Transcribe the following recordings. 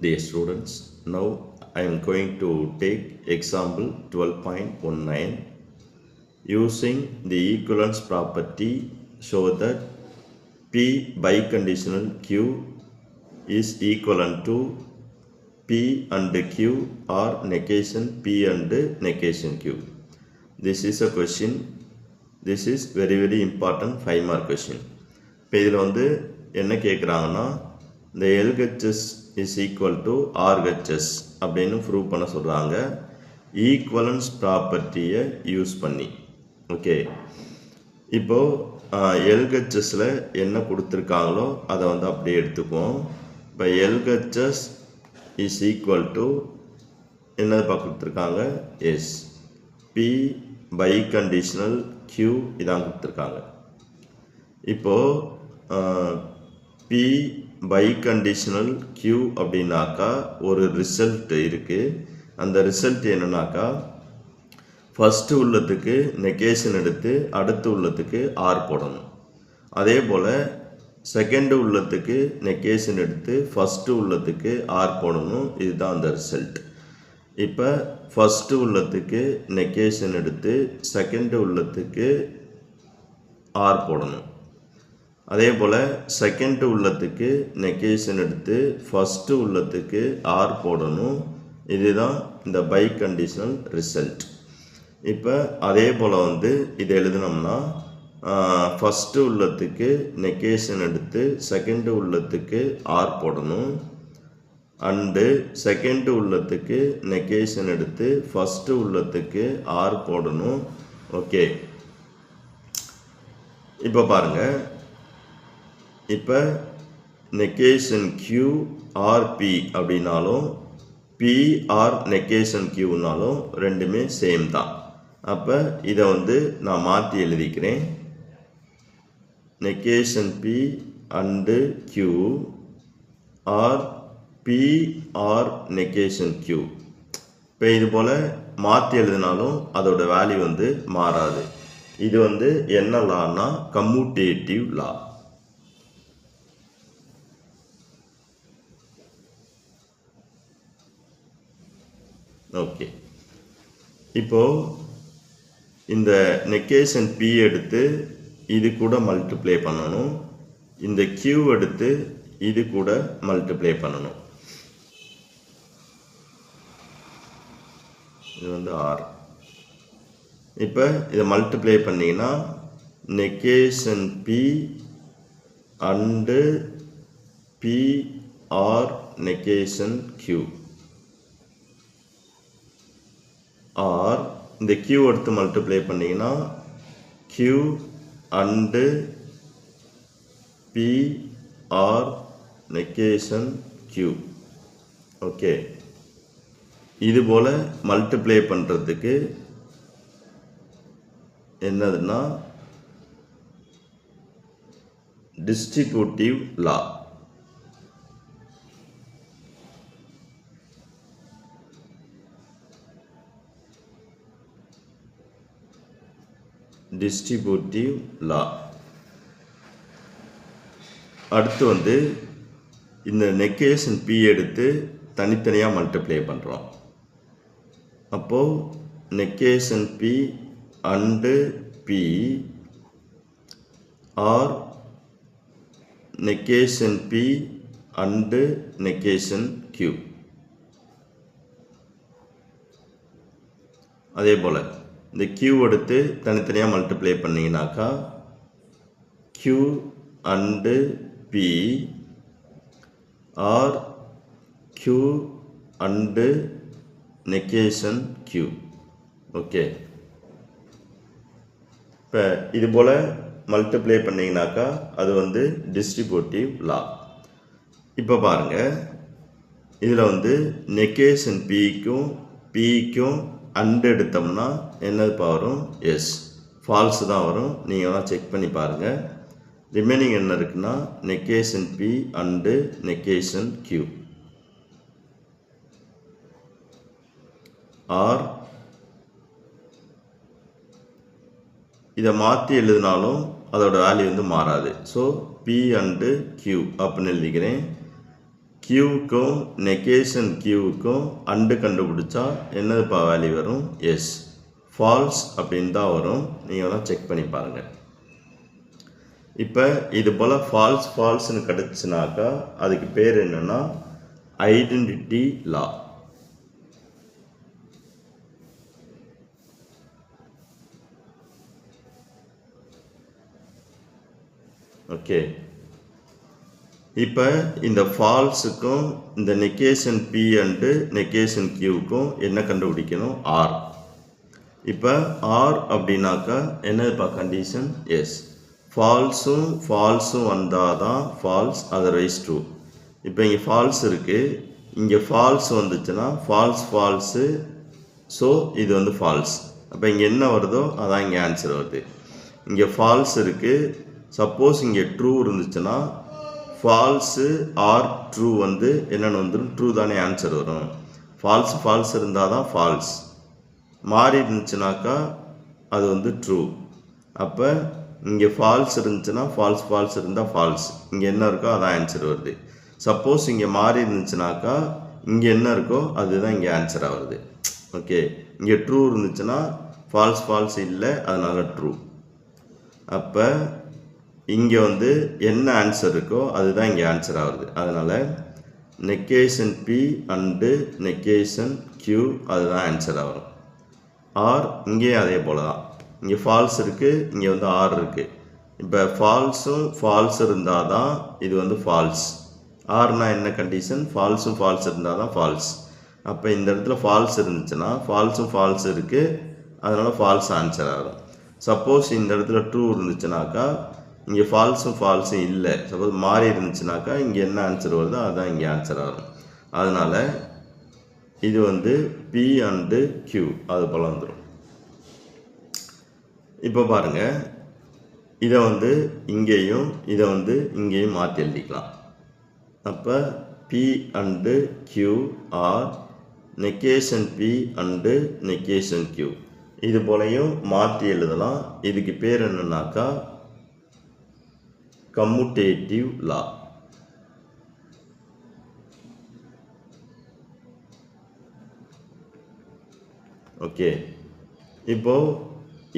Dear students, now I am going to take example 12.19. Using the equivalence property, show that P biconditional Q is equivalent to P and Q or negation P and negation Q. This is a question. This is very important 5 mark question. இப்போ இதில் வந்து என்ன கேட்குறாங்கன்னா, இந்த LHS is equal to RHS அப்படின்னு prove பண்ண சொல்கிறாங்க, equivalence ப்ராப்பர்ட்டியை யூஸ் பண்ணி. ஓகே, இப்போது LHSல என்ன கொடுத்துருக்காங்களோ அதை வந்து அப்படியே எடுத்துக்குவோம். இப்போ LHS is equal to என்னதுப்பா கொடுத்துருக்காங்க, எஸ் P biconditional Q இதான் கொடுத்துருக்காங்க. இப்போது P biconditional Q அப்படின்னாக்கா ஒரு ரிசல்ட் இருக்குது. அந்த ரிசல்ட் என்னன்னாக்கா, ஃபஸ்ட்டு உள்ளதுக்கு நெகேஷன் எடுத்து அடுத்து உள்ளதுக்கு ஆர் போடணும். அதே போல் செகண்டு உள்ளதுக்கு நெகேஷன் எடுத்து ஃபஸ்ட்டு உள்ளதுக்கு ஆர் போடணும். இதுதான் அந்த ரிசல்ட். இப்போ ஃபஸ்ட்டு உள்ளதுக்கு நெகேஷன் எடுத்து செகண்டு உள்ளதுக்கு ஆர் போடணும். அதே போல் செகண்டு உள்ளதுக்கு நெகேஷன் எடுத்து ஃபஸ்ட்டு உள்ளதுக்கு ஆர் போடணும். இதுதான் இந்த பைகண்டிஷனல் ரிசல்ட். இப்போ அதே போல் வந்து இது எழுதினோம்னா, ஃபஸ்ட்டு உள்ளதுக்கு நெகேஷன் எடுத்து செகண்டு உள்ளதுக்கு ஆர் போடணும், அண்டு செகண்டு உள்ளதுக்கு நெகேஷன் எடுத்து ஃபஸ்ட்டு உள்ளதுக்கு ஆர் போடணும். ஓகே, இப்போ பாருங்கள், இப்போ நெகேஷன் Q ஆர் P அப்படின்னாலும் P ஆர் நெகேஷன் Qனாலும் ரெண்டுமே சேம் தான். அப்போ இதை வந்து நான் மாற்றி எழுதிக்கிறேன். Negation P and Q or P or negation Q. இப்போ இது போல் மாற்றி எழுதினாலும் அதோட வேல்யூ வந்து மாறாது. இது வந்து என்ன லான்னா கம்யூட்டேட்டிவ் லா. ஓகே, இப்போது இந்த நெகேஷன் P எடுத்து இது கூட மல்டிப்ளை பண்ணணும், இந்த Q எடுத்து இது கூட மல்டிப்ளை பண்ணணும். இது வந்து R. இப்போ இதை மல்டிப்ளை பண்ணிங்கன்னா negation P and P or negation Q or இந்த Q எடுத்து மல்டிப்ளை பண்ணிங்கன்னா Q and P or negation Q. Okay, இது போல் மல்டிப்ளை பண்ணுறதுக்கு என்னதுன்னா டிஸ்ட்ரிபியூட்டிவ் லா. டிஸ்ட்ரிபியூட்டிவ் லா. அடுத்து வந்து இந்த நெகேஷன் P எடுத்து தனித்தனியாக மல்டிப்ளை பண்ணுறோம். அப்போது negation P and P or negation P and negation Q. அதே போல் இந்த Q எடுத்து தனித்தனியாக மல்டிப்ளை பண்ணிங்கனாக்கா Q and P or Q and negation Q. Okay, இப்போ இது போல் மல்டிப்ளை பண்ணிங்கனாக்கா அது வந்து டிஸ்ட்ரிபியூட்டிவ் லா. இப்போ பாருங்கள், இதில் வந்து நெகேஷன் Pக்கும் Pக்கும் அண்டு எடுத்தோம்னா என்னதுப்பா வரும், எஸ் ஃபால்ஸு தான் வரும். நீங்கள் வேணால் செக் பண்ணி பாருங்கள். ரிமைனிங் என்ன இருக்குன்னா negation P and negation Q or இதை மாற்றி எழுதினாலும் அதோட வேல்யூ வந்து மாறாது. ஸோ P அண்டு Q அப்படின்னு எழுதிக்கிறேன். கியூக்கும் நெகேஷன் கியூக்கும் அண்டு கண்டுபிடிச்சா என்னதுப்பா வேல்யூ வரும்? எஸ். ஃபால்ஸ் அப்படின்னு தான் வரும். நீங்கள் வேணால் செக் பண்ணி பாருங்கள். இப்போ இது போல் ஃபால்ஸ்னு கிடச்சுனாக்கா அதுக்கு பேர் என்னென்னா ஐடென்டிட்டி லா. ஓகே, இப்போ இந்த ஃபால்ஸுக்கும் இந்த நெகேஷன் பி அண்டு நெகேஷன் கியூக்கும் என்ன கண்டுபிடிக்கணும்? ஆர். இப்போ ஆர் அப்படின்னாக்கா என்னதுப்பா கண்டிஷன்? எஸ். ஃபால்ஸும் வந்தால் தான் ஃபால்ஸ், அதர்வைஸ் ட்ரூ. இப்போ இங்கே ஃபால்ஸ் இருக்குது, இங்கே ஃபால்ஸ் வந்துச்சுன்னா ஃபால்ஸு, ஸோ இது வந்து ஃபால்ஸ். அப்போ இங்கே என்ன வருதோ அதான் இங்கே ஆன்சர் வருது. இங்கே ஃபால்ஸ் இருக்குது, சப்போஸ் இங்கே ட்ரூ இருந்துச்சுன்னா ஃபால்ஸு ஆர் ட்ரூ வந்து என்னென்னு வந்துடும்? ட்ரூ தானே ஆன்சர் வரும். ஃபால்ஸ் இருந்தால் தான் ஃபால்ஸ், மாறி இருந்துச்சுனாக்கா அது வந்து ட்ரூ. அப்போ இங்கே ஃபால்ஸ் இருந்துச்சுன்னா ஃபால்ஸ் இருந்தால் ஃபால்ஸ், இங்கே என்ன இருக்கோ அதான் ஆன்சர் வருது. சப்போஸ் இங்கே மாறி இருந்துச்சுனாக்கா இங்கே என்ன இருக்கோ அதுதான் இங்கே ஆன்சராக வருது. ஓகே, இங்கே ட்ரூ இருந்துச்சுன்னா ஃபால்ஸ் இல்லை, அதனால் ட்ரூ. அப்போ இங்கே வந்து என்ன ஆன்சர் இருக்கோ அதுதான் இங்கே ஆன்சர் ஆகுது. அதனால் negation P and negation Q அதுதான் ஆன்சர் ஆகும். ஆர் இங்கேயும் அதே போல் தான், இங்கே ஃபால்ஸ் இருக்குது, இங்கே வந்து ஆர் இருக்குது. இப்போ ஃபால்ஸ் இருந்தால் தான் இது வந்து ஃபால்ஸ். ஆர்னா என்ன கண்டிஷன்? ஃபால்ஸ் இருந்தால் தான் ஃபால்ஸ். அப்போ இந்த இடத்துல ஃபால்ஸ் இருந்துச்சுன்னா ஃபால்ஸ் இருக்குது, அதனால் ஃபால்ஸ் ஆன்சர் ஆகும். சப்போஸ் இந்த இடத்துல ட்ரூ இருந்துச்சுனாக்கா இங்கே ஃபால்ஸும் இல்லை, சப்போஸ் மாறி இருந்துச்சுனாக்கா இங்கே என்ன ஆன்சர் வருதோ அதுதான் இங்கே ஆன்சர் ஆகும். அதனால் இது வந்து பி அண்டு கியூ அது போல் வந்துடும். இப்போ பாருங்கள், இதை வந்து இங்கேயும் இங்கேயும் மாற்றி எழுதிக்கலாம். அப்போ P and Q or negation P and negation Q இது போலையும் மாற்றி எழுதலாம். இதுக்கு பேர் என்னன்னாக்கா கம்முட்டேட்டிவ் லா. ஓகே, இப்போது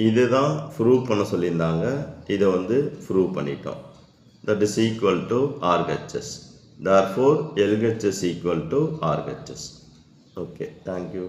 இதுதான் ப்ரூவ் பண்ண சொல்லியிருந்தாங்க, இதை வந்து ப்ரூவ் பண்ணிட்டோம். That is equal to RHS. Therefore LHS equal to RHS. Okay, thank you.